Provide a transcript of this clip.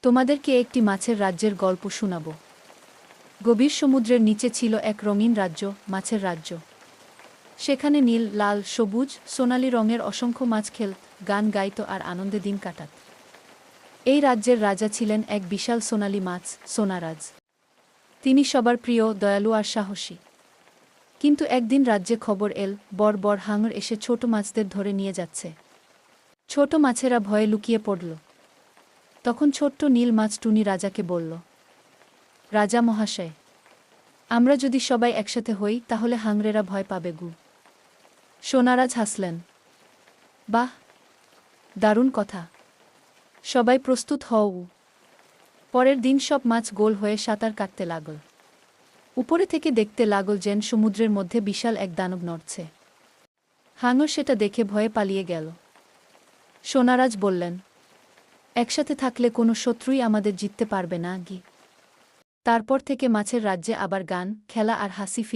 তোমাদেরকে একটি মাছের রাজ্যের গল্প শোনাব। গভীর সমুদ্রের নিচে ছিল এক রঙিন রাজ্য, মাছের রাজ্য। সেখানে নীল, লাল, সবুজ, সোনালি রঙের অসংখ্য মাছ খেলত, গান গাইত আর আনন্দে দিন কাটাত। এই রাজ্যের রাজা ছিলেন এক বিশাল সোনালি মাছ, সোনারাজ। তিনি সবার প্রিয়, দয়ালু আর সাহসী। কিন্তু একদিন রাজ্যে খবর এল, বড় বড় হাঙর এসে ছোট মাছদের ধরে নিয়ে যাচ্ছে। ছোট মাছেরা ভয়ে লুকিয়ে পড়ল। তখন ছোট্ট নীল মাছ টুনি রাজাকে বলল, রাজা মহাশয়, আমরা যদি সবাই একসাথে হই তাহলে হাঙরেরা ভয় পাবে গু। সোনারাজ হাসলেন, বাহ, দারুণ কথা, সবাই প্রস্তুত হও। পরের দিন সব মাছ গোল হয়ে সাঁতার কাটতে লাগল। উপরে থেকে দেখতে লাগল যেন সমুদ্রের মধ্যে বিশাল এক দানব নড়ছে। হাঙর সেটা দেখে ভয়ে পালিয়ে গেল। সোনারাজ বললেন, একসাথে থাকলে কোনো শত্রুই আমাদের জিততে পারবে না গি। তারপর থেকে মাছের রাজ্যে আবার গান, খেলা আর হাসি